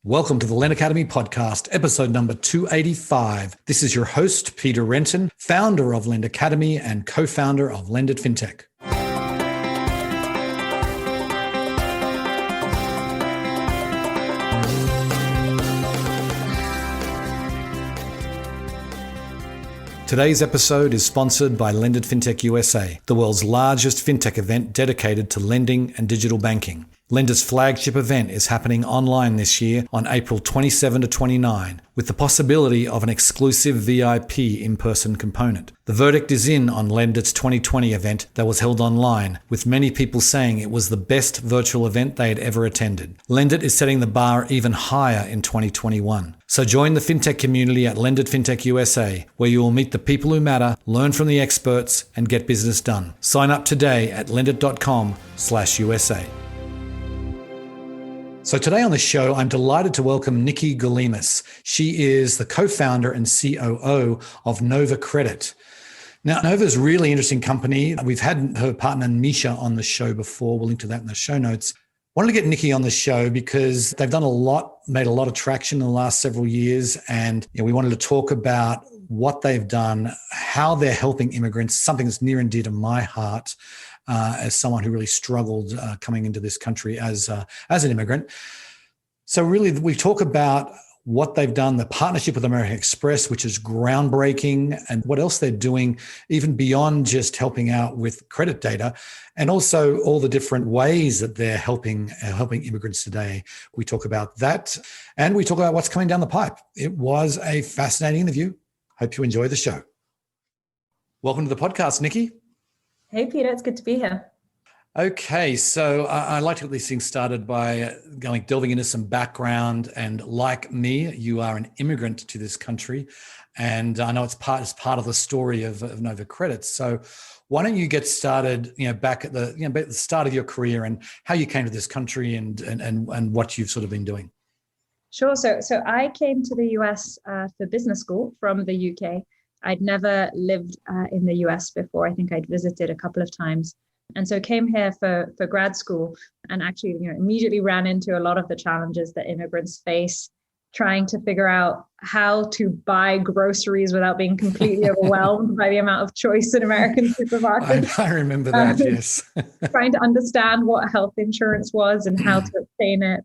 Welcome to the Lend Academy podcast, episode number 285. This is your host, Peter Renton, founder of Lend Academy and co-founder of Lended Fintech. Today's episode is sponsored by Lended Fintech USA, the world's largest fintech event dedicated to lending and digital banking. Lender's flagship event is happening online this year on April 27 to 29, with the possibility of an exclusive VIP in-person component. The verdict is in on Lender's 2020 event that was held online, with many people saying it was the best virtual event they had ever attended. Lended is setting the bar even higher in 2021. So join the fintech community at Lended Fintech USA, where you will meet the people who matter, learn from the experts, and get business done. Sign up today at lended.com/USA. So today on the show, I'm delighted to welcome Nicky Goulimis. She is the co-founder and COO of Nova Credit. Now, Nova is a really interesting company. We've had her partner Misha on the show before. We'll link to that in the show notes. Wanted to get Nicky on the show because they've done made a lot of traction in the last several years. And we wanted to talk about what they've done, how they're helping immigrants, something that's near and dear to my heart. As someone who really struggled coming into this country as an immigrant. So really, we talk about what they've done, the partnership with American Express, which is groundbreaking, and what else they're doing, even beyond just helping out with credit data, and also all the different ways that they're helping immigrants today. We talk about that, and we talk about what's coming down the pipe. It was a fascinating interview. Hope you enjoy the show. Welcome to the podcast, Nicky. Hey, Peter, it's good to be here. Okay, so I like to get these things started by delving into some background. And like me, you are an immigrant to this country, and I know it's part of the story of Nova Credit. So why don't you get started, back at the start of your career and how you came to this country and what you've sort of been doing. Sure. So I came to the US for business school from the UK. I'd never lived in the US before. I think I'd visited a couple of times. And so came here for grad school and actually immediately ran into a lot of the challenges that immigrants face, trying to figure out how to buy groceries without being completely overwhelmed by the amount of choice in American supermarkets. I remember that, yes. Trying to understand what health insurance was and how to obtain it,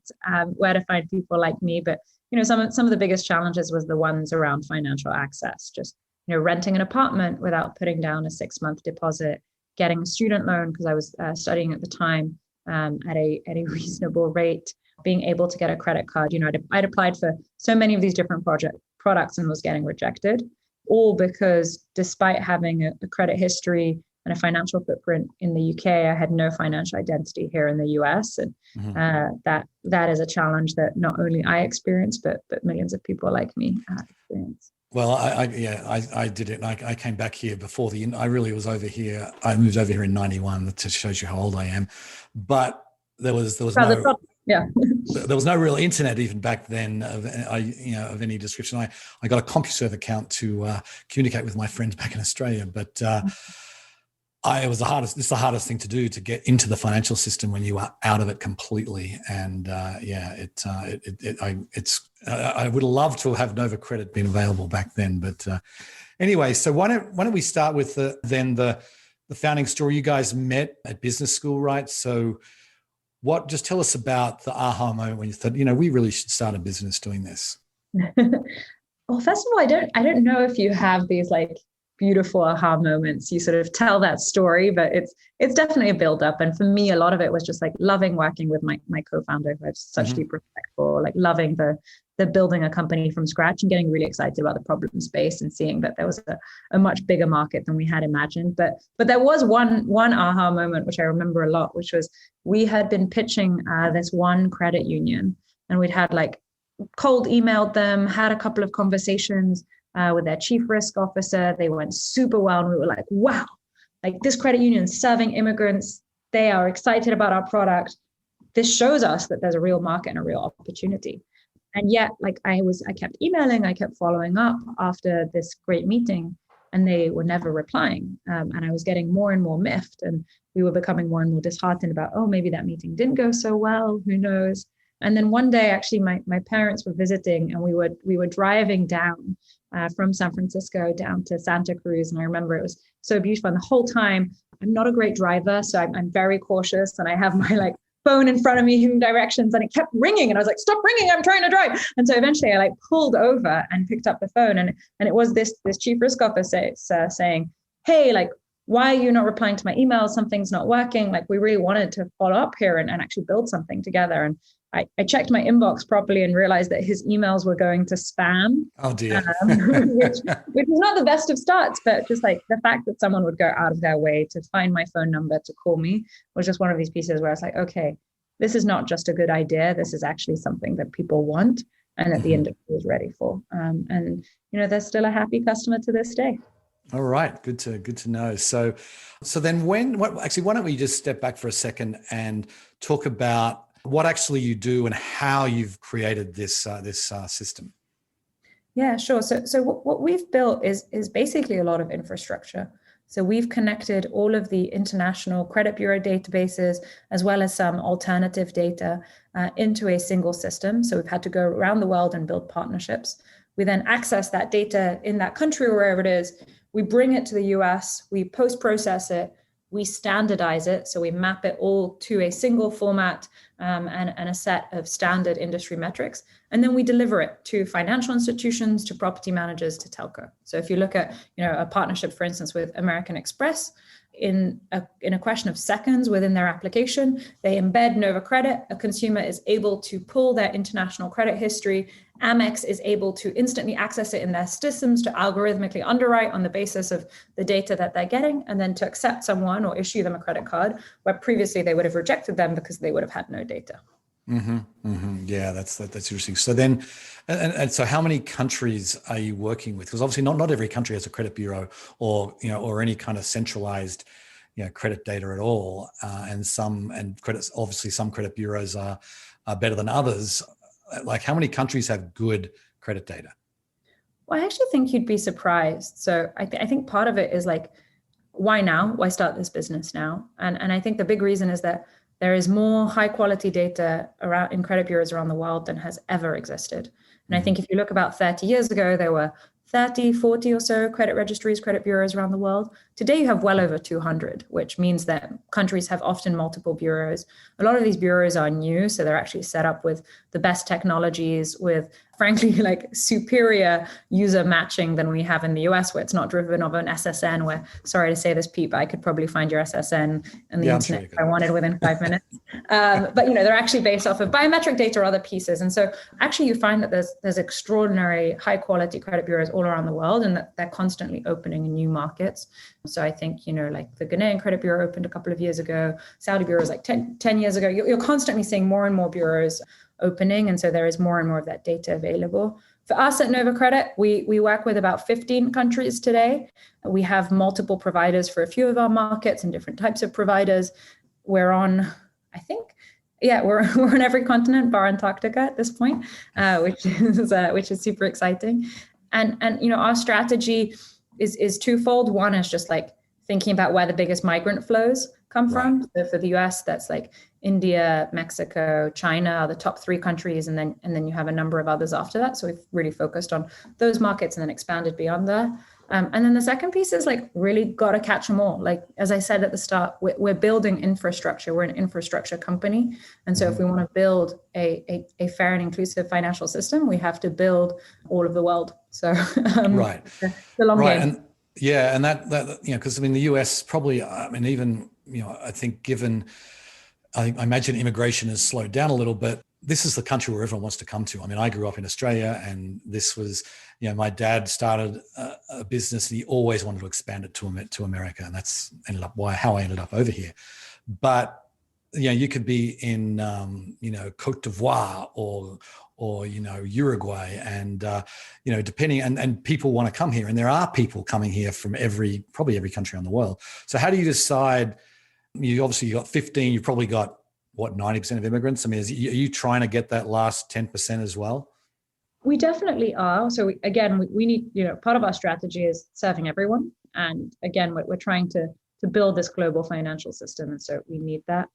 where to find people like me. But some of the biggest challenges was the ones around financial access, just renting an apartment without putting down a 6-month deposit, getting a student loan because I was studying at the time at a reasonable rate, being able to get a credit card. I'd applied for so many of these different products and was getting rejected, all because despite having a credit history and a financial footprint in the UK, I had no financial identity here in the US. And that is a challenge that not only I experienced, but millions of people like me experience. Well, I did it. I came back here before I really was over here. I moved over here in 91. That just shows you how old I am. But there was no real internet even back then of any description. I got a CompuServe account to communicate with my friends back in Australia, but it's the hardest thing to do, to get into the financial system when you are out of it completely. And I would love to have Nova Credit been available back then. But anyway, so why don't we start with the founding story? You guys met at business school, right? So just tell us about the aha moment when you thought, we really should start a business doing this. Well, first of all, I don't know if you have these beautiful aha moments. You sort of tell that story, but it's definitely a build up. And for me, a lot of it was just loving working with my co-founder, who I have such deep respect for, loving the building a company from scratch and getting really excited about the problem space and seeing that there was a much bigger market than we had imagined. But there was one aha moment, which I remember a lot, which was we had been pitching this one credit union, and we'd had cold emailed them, had a couple of conversations with their chief risk officer. They went super well. And we were like, wow, this credit union is serving immigrants. They are excited about our product. This shows us that there's a real market and a real opportunity. And yet, I kept emailing, I kept following up after this great meeting, and they were never replying. And I was getting more and more miffed, and we were becoming more and more disheartened about, maybe that meeting didn't go so well, who knows? And then one day, actually, my parents were visiting, and we were driving down from San Francisco down to Santa Cruz. And I remember it was so beautiful. And the whole time, I'm not a great driver, so I'm very cautious, and I have my like phone in front of me giving directions, and it kept ringing, and I was like, stop ringing, I'm trying to drive. And so eventually I like pulled over and picked up the phone, and it was this chief risk officer saying, hey, like, why are you not replying to my emails? Something's not working. Like, we really wanted to follow up here and actually build something together. And I checked my inbox properly and realized that his emails were going to spam. Oh dear. Which is not the best of starts, but just like the fact that someone would go out of their way to find my phone number to call me was just one of these pieces where it's like, okay, this is not just a good idea. This is actually something that people want and that the industry is ready for. And they're still a happy customer to this day. All right, good to know. So then why don't we just step back for a second and talk about what actually you do and how you've created this system? Yeah, sure. So what we've built is basically a lot of infrastructure. So we've connected all of the international credit bureau databases, as well as some alternative data, into a single system. So we've had to go around the world and build partnerships. We then access that data in that country or wherever it is. We bring it to the US, we post-process it, we standardize it. So we map it all to a single format and a set of standard industry metrics. And then we deliver it to financial institutions, to property managers, to telco. So if you look at a partnership, for instance, with American Express, in a question of seconds within their application, they embed Nova Credit. A consumer is able to pull their international credit history. Amex is able to instantly access it in their systems to algorithmically underwrite on the basis of the data that they're getting, and then to accept someone or issue them a credit card, where previously they would have rejected them because they would have had no data. Mm-hmm, mm-hmm. Yeah, that's interesting. So then, and so how many countries are you working with? Because obviously not every country has a credit bureau or any kind of centralized credit data at all. And credits, obviously some credit bureaus are better than others. Like, how many countries have good credit data? Well, I actually think you'd be surprised. So I think part of it is like, why now? Why start this business now? And I think the big reason is that there is more high quality data around in credit bureaus around the world than has ever existed. And I think if you look about 30 years ago, there were 30, 40 or so credit registries, credit bureaus around the world. Today, you have well over 200, which means that countries have often multiple bureaus. A lot of these bureaus are new, so they're actually set up with the best technologies, with frankly, like superior user matching than we have in the US, where it's not driven of an SSN, where, sorry to say this, Pete, but I could probably find your SSN and the internet if I wanted within 5 minutes. But they're actually based off of biometric data or other pieces. And so actually you find that there's extraordinary high quality credit bureaus all around the world, and that they're constantly opening in new markets. So I think, like the Ghanaian credit bureau opened a couple of years ago, Saudi bureau was like 10 years ago. You're constantly seeing more and more bureaus opening. And so there is more and more of that data available. For us at Nova Credit, we work with about 15 countries today. We have multiple providers for a few of our markets and different types of providers. We're on, I think, we're on every continent bar Antarctica at this point, which is super exciting. And our strategy is twofold. One is just like thinking about where the biggest migrant flows come from. So for the US, that's like India, Mexico, China are the top 3 countries, and then you have a number of others after that. So we've really focused on those markets and then expanded beyond there. And then the second piece is like really got to catch them all. Like, as I said at the start, we're building infrastructure. We're an infrastructure company. And so if we want to build a fair and inclusive financial system, we have to build all of the world. So right. The long game. And yeah, and that because the US probably, even I think I imagine immigration has slowed down a little, but this is the country where everyone wants to come to. I grew up in Australia, and this was, my dad started a business, and he always wanted to expand it to America, and that's how I ended up over here. But you could be in Cote d'Ivoire or Uruguay, and depending, and people want to come here, and there are people coming here from probably every country on the world. So how do you decide? You obviously got 15. You've probably got 90% of immigrants. Are you trying to get that last 10% as well? We definitely are. So we need, part of our strategy is serving everyone. And again, we're trying to build this global financial system. And so we need that.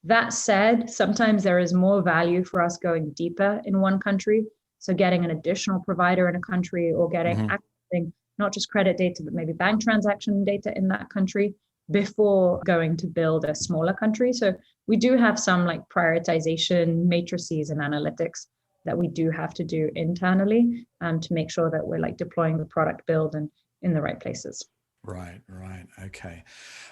That said, sometimes there is more value for us going deeper in one country. So getting an additional provider in a country, or getting accessing not just credit data, but maybe bank transaction data in that country before going to build a smaller country. So we do have some like prioritization matrices and analytics that we do have to do internally to make sure that we're like deploying the product build and in the right places. Right.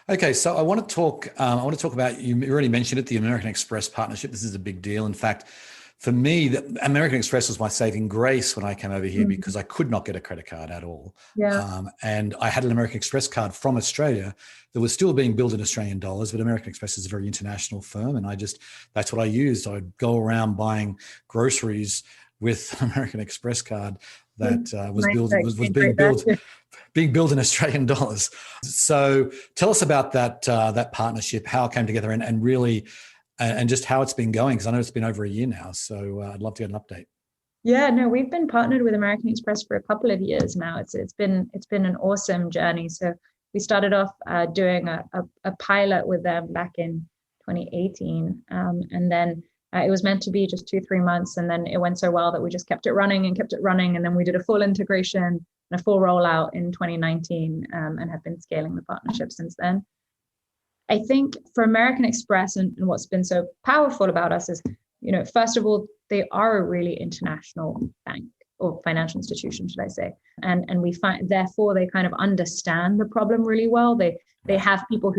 Okay. So I want to talk about, you already mentioned it, the American Express partnership. This is a big deal. In fact, for me, the American Express was my saving grace when I came over here because I could not get a credit card at all. Yeah. And I had an American Express card from Australia that was still being billed in Australian dollars, but American Express is a very international firm. And that's what I used. I would go around buying groceries with an American Express card that being billed in Australian dollars. So tell us about that partnership, how it came together, and really, and just how it's been going, because I know it's been over a year now. So I'd love to get an update. Yeah, no, we've been partnered with American Express for a couple of years now. It's been an awesome journey. So we started off doing a pilot with them back in 2018, and then it was meant to be just 2-3 months, and then it went so well that we just kept it running, and then we did a full integration and a full rollout in 2019, and have been scaling the partnership since then. I think for American Express and what's been so powerful about us is, first of all, they are a really international bank or financial institution, should I say. And we find, therefore, they kind of understand the problem really well. They have people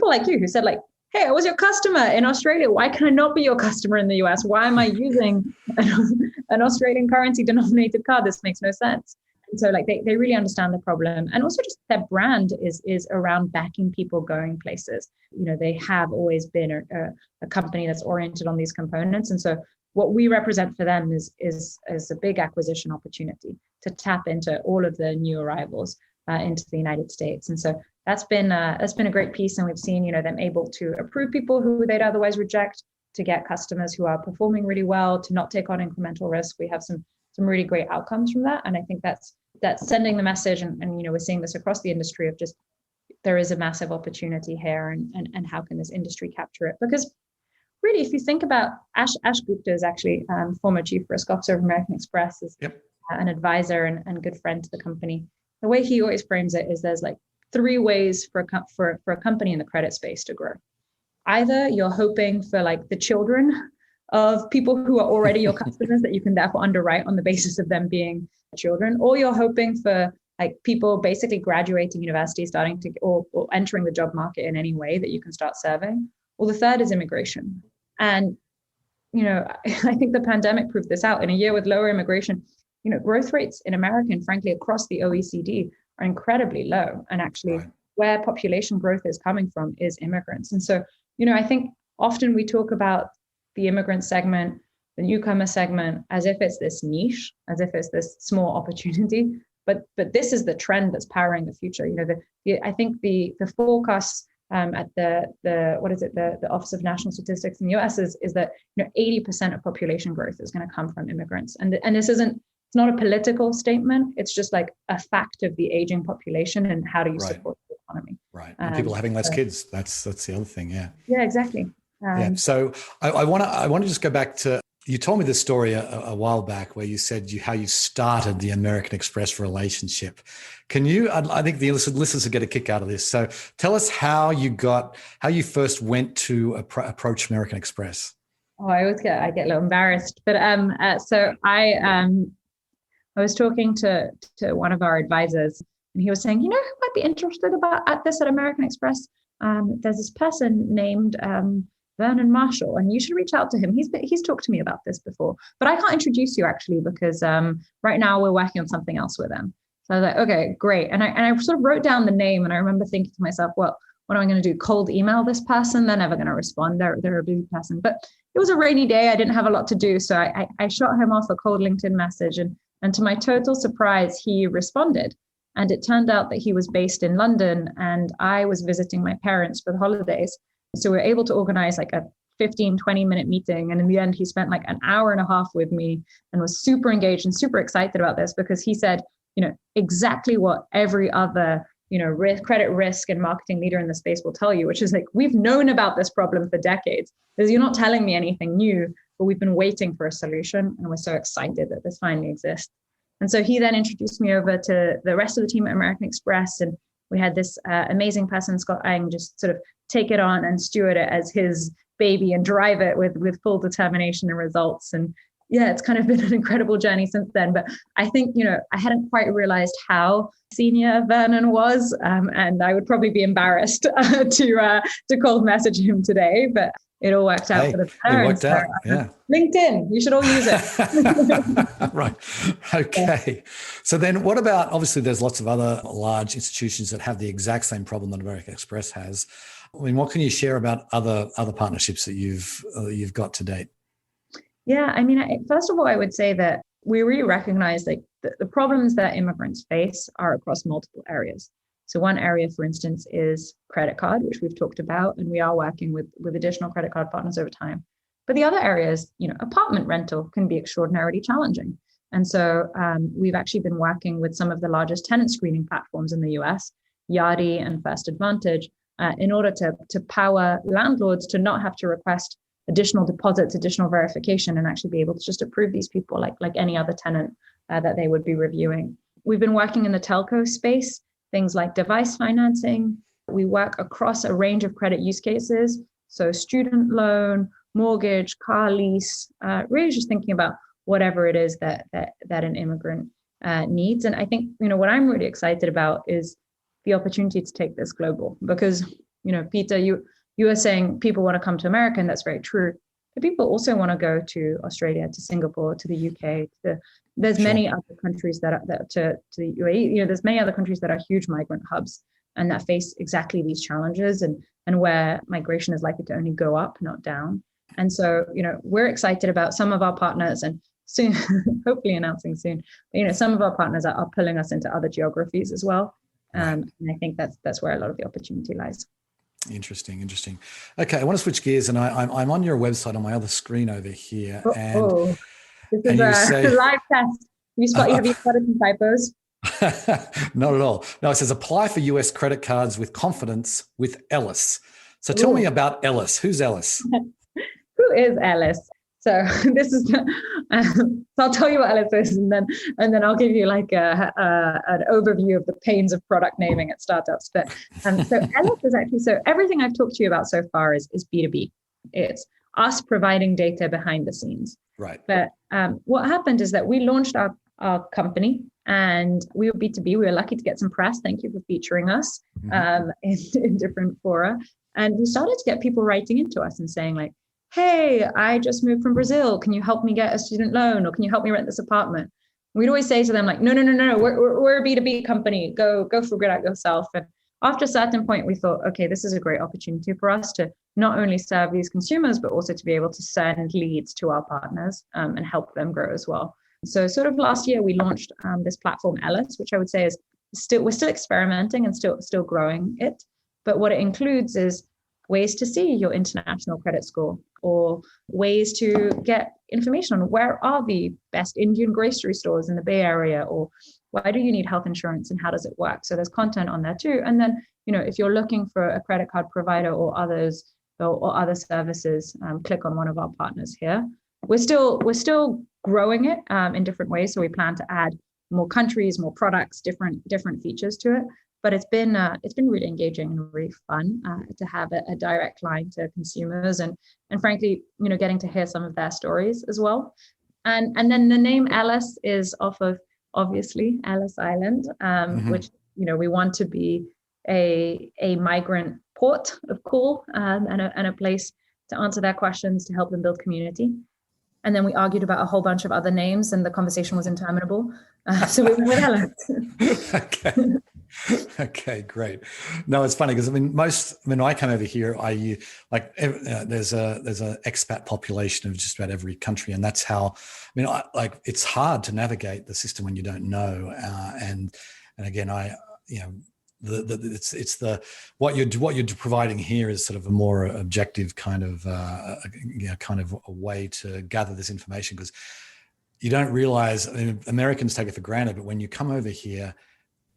like you who said like, hey, I was your customer in Australia. Why can I not be your customer in the US? Why am I using an Australian currency denominated card? This makes no sense. And so like they really understand the problem. And also just their brand is around backing people going places. They have always been a company that's oriented on these components. And so what we represent for them is a big acquisition opportunity to tap into all of the new arrivals into the United States. And so that's been a great piece. And we've seen, them able to approve people who they'd otherwise reject, to get customers who are performing really well, to not take on incremental risk. We have some really great outcomes from that. And I think that's sending the message. And we're seeing this across the industry of just, there is a massive opportunity here, and how can this industry capture it? Because really, if you think about Ash Gupta is actually former chief risk officer of American Express, is an advisor and good friend to the company. The way he always frames it is there's like 3 ways for a company in the credit space to grow. Either you're hoping for like the children of people who are already your customers that you can therefore underwrite on the basis of them being children, or you're hoping for like people basically graduating university, starting to or entering the job market in any way that you can start serving. Or the third is immigration. And I think the pandemic proved this out. In a year with lower immigration, growth rates in America and frankly across the OECD are incredibly low. And actually where population growth is coming from is immigrants. And so, I think often we talk about the immigrant segment, the newcomer segment, as if it's this niche, as if it's this small opportunity. But this is the trend that's powering the future. I think the forecasts at the Office of National Statistics in the US is that 80% of population growth is going to come from immigrants. And this it's not a political statement. It's just like a fact of the aging population and how do you support the economy. Right. And people are having less kids. That's the other thing. Yeah. Yeah, exactly. So I want to just go back to, you told me this story a while back where you said how you started the American Express relationship. Can you, I think the listeners will get a kick out of this. So tell us how you first went to approach American Express. Oh, I get a little embarrassed, but so I was talking to one of our advisors, and he was saying, who might be interested at this at American Express? There's this person named Vernon Marshall, and you should reach out to him. He's talked to me about this before, but I can't introduce you actually because right now we're working on something else with them. So I was like, okay, great. And I sort of wrote down the name, and I remember thinking to myself, well, what am I going to do? Cold email this person? They're never going to respond. They're a busy person. But it was a rainy day. I didn't have a lot to do, so I shot him off a cold LinkedIn message, and to my total surprise, he responded. And it turned out that he was based in London, and I was visiting my parents for the holidays. So we were able to organize like a 15, 20-minute meeting. And in the end, he spent like an hour and a half with me and was super engaged and super excited about this because he said, exactly what every other, credit risk and marketing leader in the space will tell you, which is like, we've known about this problem for decades. Because you're not telling me anything new, but we've been waiting for a solution, and we're so excited that this finally exists. And so he then introduced me over to the rest of the team at American Express, and we had this amazing person, Scott Ang, just sort of take it on and steward it as his baby and drive it with full determination and results. And yeah, it's kind of been an incredible journey since then. But I think, I hadn't quite realized how senior Vernon was, and I would probably be embarrassed to cold message him today. But it all worked out for the better. It worked out, yeah. LinkedIn, you should all use it. Right. Okay. So then what about, obviously there's lots of other large institutions that have the exact same problem that American Express has. I mean, what can you share about other partnerships that you've got to date? Yeah, I mean, first of all, I would say that we really recognize like the problems that immigrants face are across multiple areas. So one area, for instance, is credit card, which we've talked about, and we are working with additional credit card partners over time. But the other areas, apartment rental can be extraordinarily challenging. And so we've actually been working with some of the largest tenant screening platforms in the US, Yardi and First Advantage, in order to power landlords to not have to request additional deposits, additional verification, and actually be able to just approve these people like any other tenant that they would be reviewing. We've been working in the telco space, things like device financing. We work across a range of credit use cases. So student loan, mortgage, car lease, really just thinking about whatever it is that an immigrant needs. And I think, what I'm really excited about is the opportunity to take this global, because, Peter, you were saying people want to come to America, and that's very true. But people also want to go to Australia, to Singapore, to the UK. There's Sure. many other countries that to the UAE. There's many other countries that are huge migrant hubs and that face exactly these challenges, and where migration is likely to only go up, not down. And so, we're excited about some of our partners, and soon, hopefully announcing soon, some of our partners are pulling us into other geographies as well. And I think that's where a lot of the opportunity lies. Interesting. Okay, I want to switch gears, and I'm on your website on my other screen over here. This is a live test. Have you spotted some typos? Not at all. No, it says apply for US credit cards with confidence with Ellis. So tell me about Ellis. Who's Ellis? Who is Ellis? So this is, so I'll tell you what Ellis is, and then I'll give you like an overview of the pains of product naming at startups. But so Ellis is actually, so everything I've talked to you about so far is B2B. It's us providing data behind the scenes. Right. But what happened is that we launched our company, and we were B2B. We were lucky to get some press. Thank you for featuring us in different fora. And we started to get people writing into us and saying like, hey, I just moved from Brazil. Can you help me get a student loan? Or can you help me rent this apartment? We'd always say to them like, no, we're a B2B company. Go figure it out yourself. And after a certain point, we thought, okay, this is a great opportunity for us to not only serve these consumers, but also to be able to send leads to our partners and help them grow as well. So sort of last year, we launched this platform, Ellis, which I would say is we're still experimenting and still growing it. But what it includes is ways to see your international credit score, or ways to get information on where are the best Indian grocery stores in the Bay Area, or why do you need health insurance and how does it work? So there's content on there too. And then, if you're looking for a credit card provider or others or other services, click on one of our partners here. We're still growing it in different ways. So we plan to add more countries, more products, different features to it. But it's been really engaging and really fun to have a direct line to consumers, and frankly, getting to hear some of their stories as well. And then the name Ellis is off of obviously Ellis Island, which we want to be a migrant port of call and a place to answer their questions, to help them build community. And then we argued about a whole bunch of other names, and the conversation was interminable. So we went with Ellis. Okay. Okay, great. No, it's funny because when I come over here, there's a expat population of just about every country, and that's how. It's hard to navigate the system when you don't know. And again, what you're providing here is sort of a more objective kind of a way to gather this information, because you don't realize. Americans take it for granted, but when you come over here,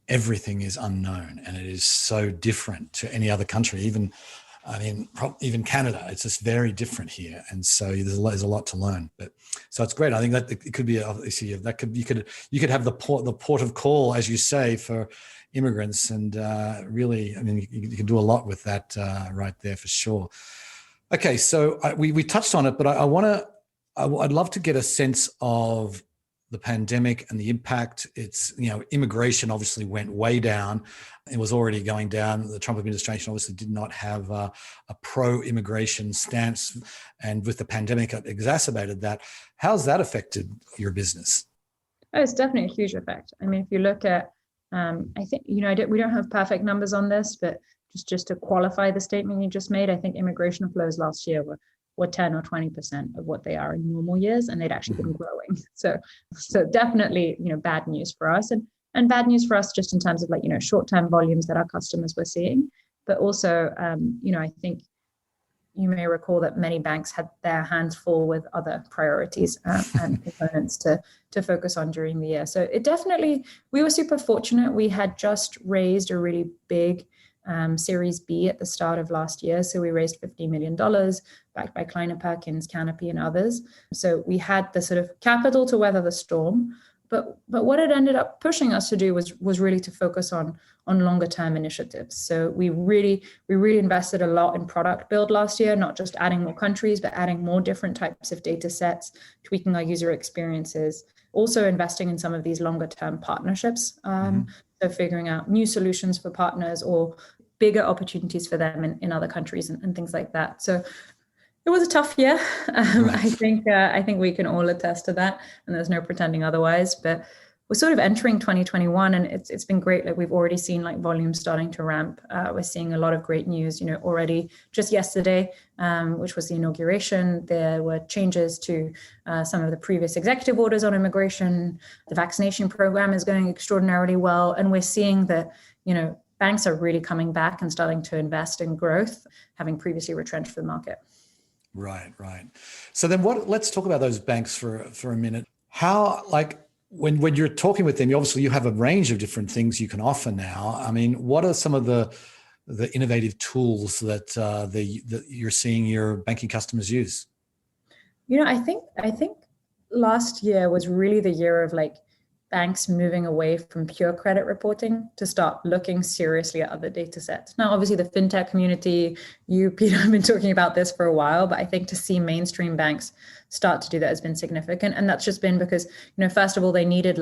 everything is unknown, and it is so different to any other country. Even Canada, it's just very different here, and so there's a lot to learn. But so it's great. I think that it could be obviously you could have the port of call, as you say, for immigrants, and really, I mean, you can do a lot with that right there for sure. Okay, so we touched on it, but I'd love to get a sense of the pandemic and the impact. It's, immigration obviously went way down. It was already going down. The Trump administration obviously did not have a pro-immigration stance. And with the pandemic, it exacerbated that. How's that affected your business? Oh, it's definitely a huge effect. I mean, if you look at, I think, we don't have perfect numbers on this, but just to qualify the statement you just made, I think immigration flows last year were 10 or 20% of what they are in normal years, and they'd actually been growing. So definitely, bad news for us, and bad news for us just in terms of short-term volumes that our customers were seeing. But also, I think you may recall that many banks had their hands full with other priorities and components to focus on during the year. So it definitely, we were super fortunate. We had just raised a really big Series B at the start of last year. So we raised $50 million backed by Kleiner Perkins, Canopy, and others. So we had the sort of capital to weather the storm. But what it ended up pushing us to do was really to focus on longer term initiatives. So we really invested a lot in product build last year, not just adding more countries, but adding more different types of data sets, tweaking our user experiences, also investing in some of these longer term partnerships. So figuring out new solutions for partners or bigger opportunities for them in other countries and things like that. So it was a tough year. I think we can all attest to that, and there's no pretending otherwise. But we're sort of entering 2021, and it's been great. Like, we've already seen volumes starting to ramp. We're seeing a lot of great news. Already just yesterday, which was the inauguration, there were changes to some of the previous executive orders on immigration. The vaccination program is going extraordinarily well, and we're seeing that banks are really coming back and starting to invest in growth, having previously retrenched the market. Right. So then let's talk about those banks for a minute. How, when you're talking with them, obviously you have a range of different things you can offer now. I mean, what are some of the innovative tools that you're seeing your banking customers use? I think last year was really the year of banks moving away from pure credit reporting to start looking seriously at other data sets. Now, obviously, the fintech community, you, Peter, have been talking about this for a while, but I think to see mainstream banks start to do that has been significant. And that's just been because, first of all, they needed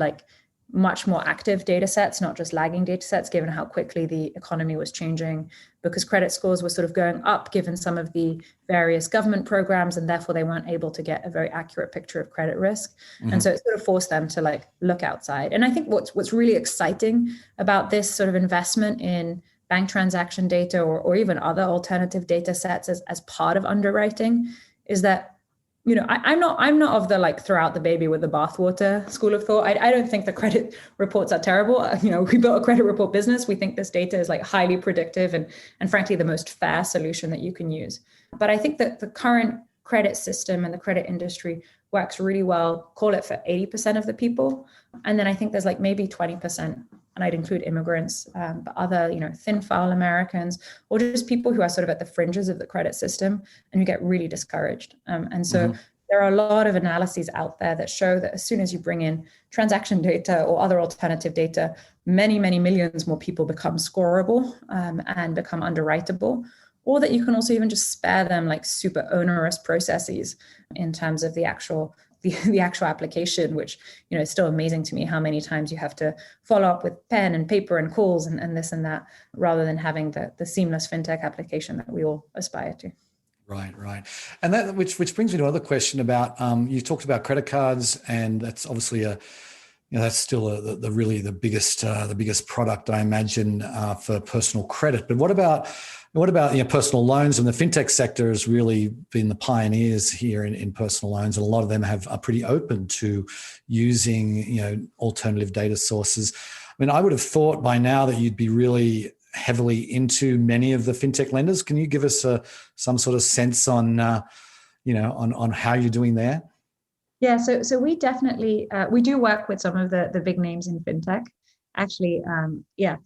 much more active data sets, not just lagging data sets, given how quickly the economy was changing, because credit scores were sort of going up given some of the various government programs, and therefore they weren't able to get a very accurate picture of credit risk. And so it sort of forced them to look outside. And I think what's really exciting about this sort of investment in bank transaction data or even other alternative data sets as part of underwriting is that I'm not of the throw out the baby with the bathwater school of thought. I don't think the credit reports are terrible. We built a credit report business. We think this data is highly predictive and frankly the most fair solution that you can use. But I think that the current credit system and the credit industry works really well, call it for 80% of the people. And then I think there's maybe 20%, and I'd include immigrants, but other, thin file Americans, or just people who are sort of at the fringes of the credit system and who get really discouraged. And so there are a lot of analyses out there that show that as soon as you bring in transaction data or other alternative data, many, many millions more people become scorable and become underwritable, or that you can also even just spare them super onerous processes in terms of the actual application, which is still amazing to me how many times you have to follow up with pen and paper and calls and this and that, rather than having the seamless fintech application that we all aspire to. Right. And that which brings me to another question about you talked about credit cards, and that's obviously that's still the biggest product, I imagine, for personal credit. But what about personal loans? And the fintech sector has really been the pioneers here in personal loans, and a lot of them are pretty open to using alternative data sources. I mean, I would have thought by now that you'd be really heavily into many of the fintech lenders. Can you give us some sort of sense on on how you're doing there? Yeah, so we definitely we do work with some of the big names in fintech. actually,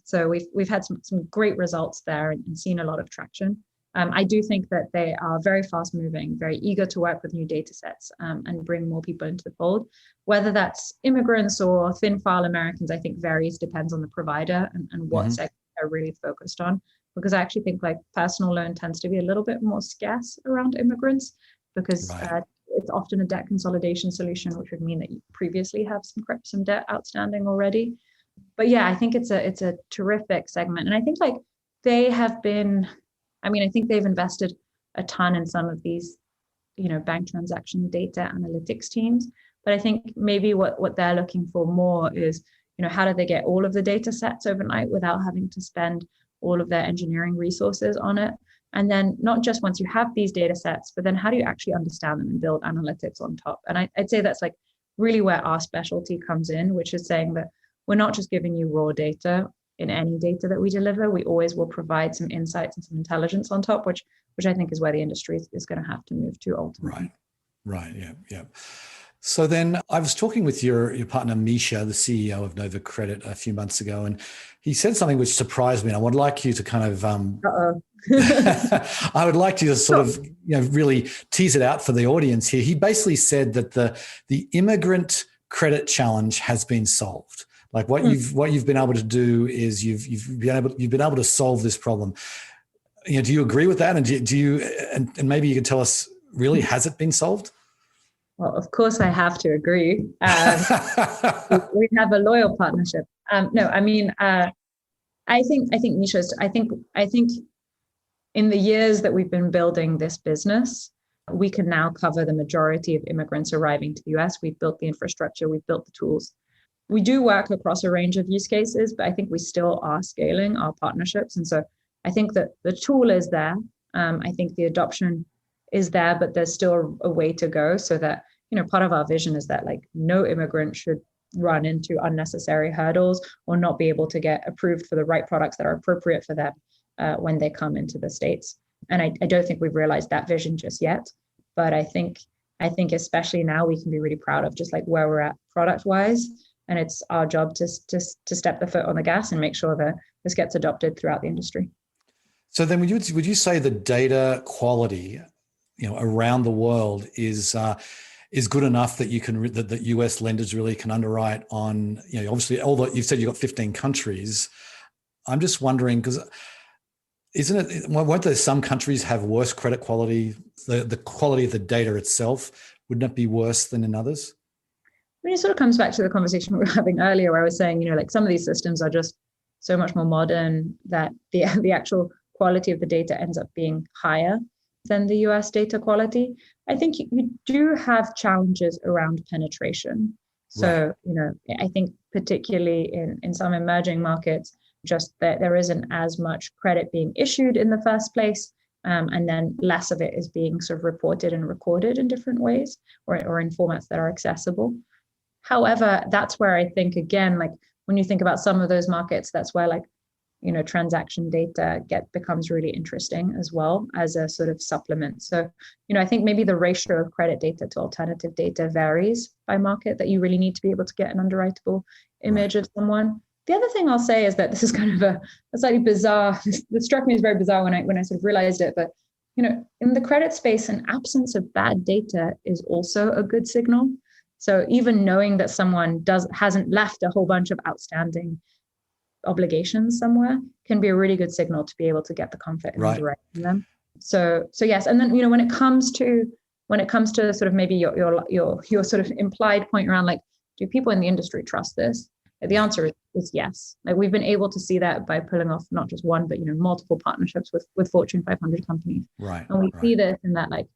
so we've had some great results there and seen a lot of traction. I do think that they are very fast moving, very eager to work with new data sets and bring more people into the fold. Whether that's immigrants or thin file Americans, I think varies, depends on the provider and what sector they're really focused on. Because I actually think like personal loan tends to be a little bit more scarce around immigrants because it's often a debt consolidation solution, which would mean that you previously have some debt outstanding already. But yeah, I think it's a terrific segment. And I think like they have been, I think they've invested a ton in some of these, bank transaction data analytics teams. But I think maybe what they're looking for more is, how do they get all of the data sets overnight without having to spend all of their engineering resources on it? And then not just once you have these data sets, but then how do you actually understand them and build analytics on top? And I'd say that's like really where our specialty comes in, which is saying that we're not just giving you raw data in any data that we deliver. We always will provide some insights and some intelligence on top, which I think is where the industry is going to have to move to ultimately. Right. Yeah. So then I was talking with your partner, Misha, the CEO of Nova Credit, a few months ago, and he said something which surprised me. And I would like you to kind of, I would like you to sort of, really tease it out for the audience here. He basically said that the immigrant credit challenge has been solved. Like what you've been able to do is you've been able to solve this problem. Do you agree with that? And do you, and maybe you can tell us, really, has it been solved? Well, of course, I have to agree. We have a loyal partnership. I think Misha's. I think in the years that we've been building this business, we can now cover the majority of immigrants arriving to the US. We've built the infrastructure. We've built the tools. We do work across a range of use cases, but I think we still are scaling our partnerships. And so I think that the tool is there. I think the adoption is there, but there's still a way to go so that, part of our vision is that like no immigrant should run into unnecessary hurdles or not be able to get approved for the right products that are appropriate for them when they come into the States. And I don't think we've realized that vision just yet, but I think especially now we can be really proud of just like where we're at product wise. And it's our job to step the foot on the gas and make sure that this gets adopted throughout the industry. So then would you say the data quality, around the world is good enough that that US lenders really can underwrite on, obviously, although you've said you've got 15 countries, I'm just wondering, because won't there some countries have worse credit quality, the quality of the data itself, wouldn't it be worse than in others? It sort of comes back to the conversation we were having earlier where I was saying, like some of these systems are just so much more modern that the actual quality of the data ends up being higher than the US data quality. I think you do have challenges around penetration. So, I think particularly in some emerging markets, just that there isn't as much credit being issued in the first place. And then less of it is being sort of reported and recorded in different ways or in formats that are accessible. However, that's where I think, again, like when you think about some of those markets, that's where like, transaction data becomes really interesting as well as a sort of supplement. So, I think maybe the ratio of credit data to alternative data varies by market, that you really need to be able to get an underwritable image of someone. The other thing I'll say is that this is kind of a slightly bizarre, this struck me as very bizarre when I sort of realized it, but, in the credit space, an absence of bad data is also a good signal. So even knowing that someone hasn't left a whole bunch of outstanding obligations somewhere can be a really good signal to be able to get the comfort in directing them. So yes, and then when it comes to sort of maybe your sort of implied point around like, do people in the industry trust this? The answer is yes. Like we've been able to see that by pulling off not just one, but multiple partnerships with Fortune 500 companies. Right. And we see this in that, like,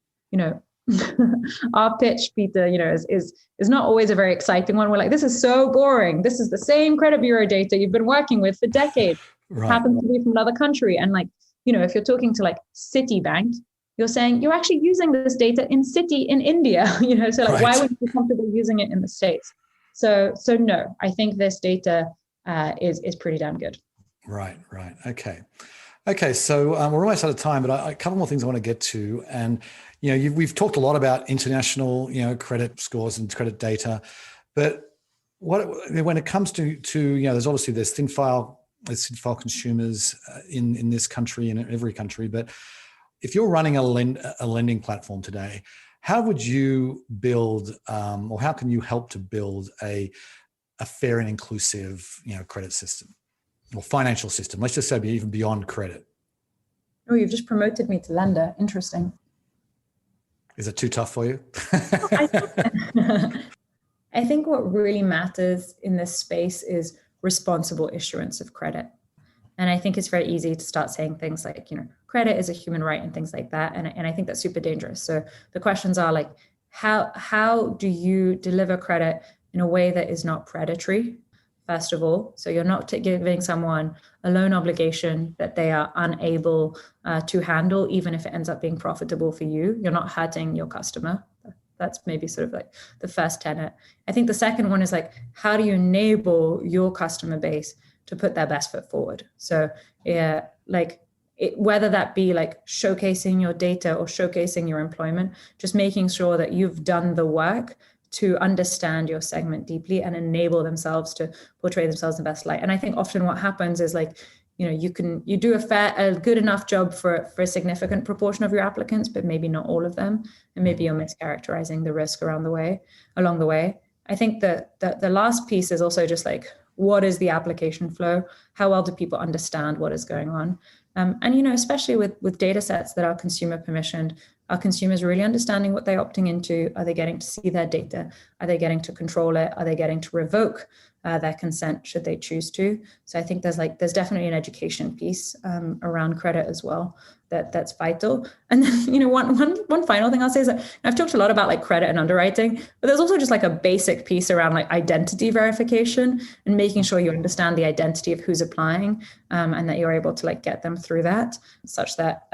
our pitch, Peter, is not always a very exciting one. We're like, this is so boring. This is the same credit bureau data you've been working with for decades. Happens to be from another country. And like, if you're talking to like Citibank, you're saying you're actually using this data in Citi in India, so like, why would you be comfortable using it in the States? So no, I think this data is pretty damn good. Right. Okay. So we're almost out of time, but a couple more things I want to get to. And, we've talked a lot about international, credit scores and credit data, but when it comes to there's obviously there's thin file consumers in this country and in every country, but if you're running a lending platform today, how would you build, or how can you help to build a fair and inclusive, credit system or financial system? Let's just say even beyond credit. Oh, you've just promoted me to lender. Interesting. Is it too tough for you? I think what really matters in this space is responsible issuance of credit. And I think it's very easy to start saying things like, credit is a human right and things like that. And I think that's super dangerous. So the questions are like, how do you deliver credit in a way that is not predatory, first of all? So you're not giving someone a loan obligation that they are unable to handle, even if it ends up being profitable for you. You're not hurting your customer. That's maybe sort of like the first tenet. I think the second one is like, how do you enable your customer base to put their best foot forward? So whether that be like showcasing your data or showcasing your employment, just making sure that you've done the work to understand your segment deeply and enable themselves to portray themselves in the best light. And I think often what happens is like, you do a good enough job for a significant proportion of your applicants, but maybe not all of them. And maybe you're mischaracterizing the risk along the way. I think that the last piece is also just like, what is the application flow? How well do people understand what is going on? And especially with data sets that are consumer permissioned, are consumers really understanding what they're opting into? Are they getting to see their data? Are they getting to control it? Are they getting to revoke their consent should they choose to? So I think there's definitely an education piece around credit as well that's vital. And then one final thing I'll say is that I've talked a lot about like credit and underwriting, but there's also just like a basic piece around like identity verification and making sure you understand the identity of who's applying, and that you're able to like get them through that such that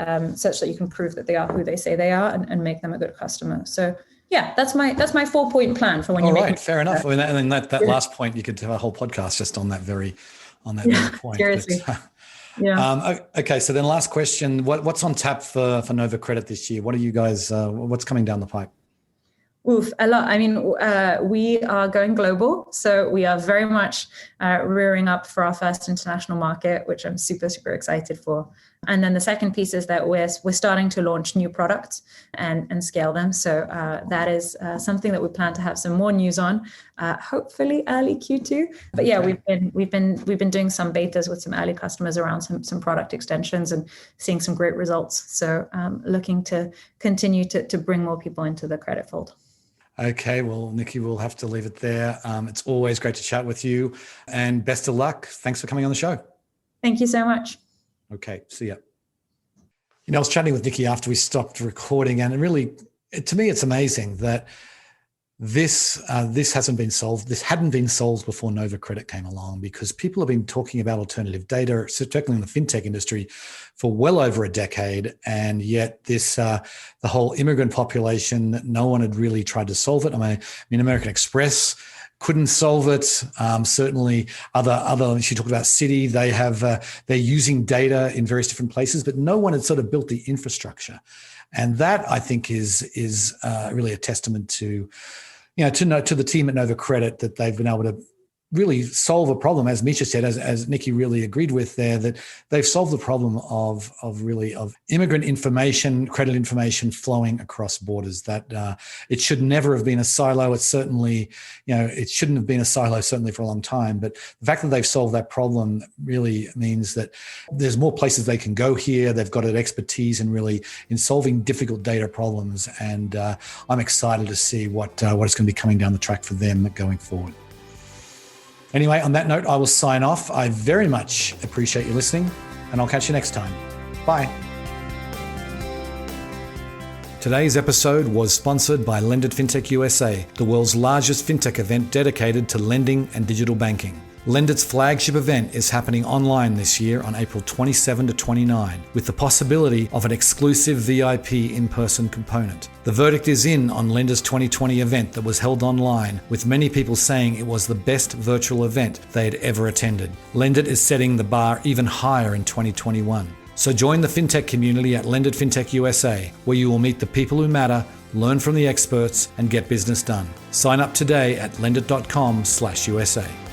you can prove that they are who they say they are and make them a good customer. So yeah, that's my 4-point plan for when you make. All right, fair enough. And then that last point, you could have a whole podcast just on that very point. Seriously. Yeah. Okay. So then last question, what's on tap for Nova Credit this year? What are you guys, what's coming down the pipe? Oof, a lot. I mean, we are going global. So we are very much rearing up for our first international market, which I'm super, super excited for. And then the second piece is that we're starting to launch new products and scale them. So that is something that we plan to have some more news on, hopefully early Q2. But yeah, we've been doing some betas with some early customers around some product extensions and seeing some great results. So looking to continue to bring more people into the credit fold. Okay, well, Nicky, we'll have to leave it there. It's always great to chat with you, and best of luck. Thanks for coming on the show. Thank you so much. Okay, see ya. I was chatting with Nicky after we stopped recording, and to me, it's amazing that this hadn't been solved before Nova Credit came along, because people have been talking about alternative data, particularly in the fintech industry, for well over a decade, and yet the whole immigrant population, no one had really tried to solve it. I mean, American Express couldn't solve it. Certainly, other. She talked about Citi. They're using data in various different places, but no one had sort of built the infrastructure, and that I think is really a testament to the team at Nova Credit, that they've been able to really solve a problem, as Misha said, as Nicky really agreed with there, that they've solved the problem of immigrant information, credit information flowing across borders. That it should never have been a silo. It's certainly, it shouldn't have been a silo, certainly for a long time. But the fact that they've solved that problem really means that there's more places they can go here. They've got an expertise in solving difficult data problems. And I'm excited to see what is going to be coming down the track for them going forward. Anyway, on that note, I will sign off. I very much appreciate you listening, and I'll catch you next time. Bye. Today's episode was sponsored by Lended Fintech USA, the world's largest fintech event dedicated to lending and digital banking. Lended's flagship event is happening online this year on April 27 to 29, with the possibility of an exclusive VIP in-person component. The verdict is in on Lended's 2020 event that was held online, with many people saying it was the best virtual event they had ever attended. Lended is setting the bar even higher in 2021. So join the fintech community at Lended Fintech USA, where you will meet the people who matter, learn from the experts, and get business done. Sign up today at lendit.com/USA.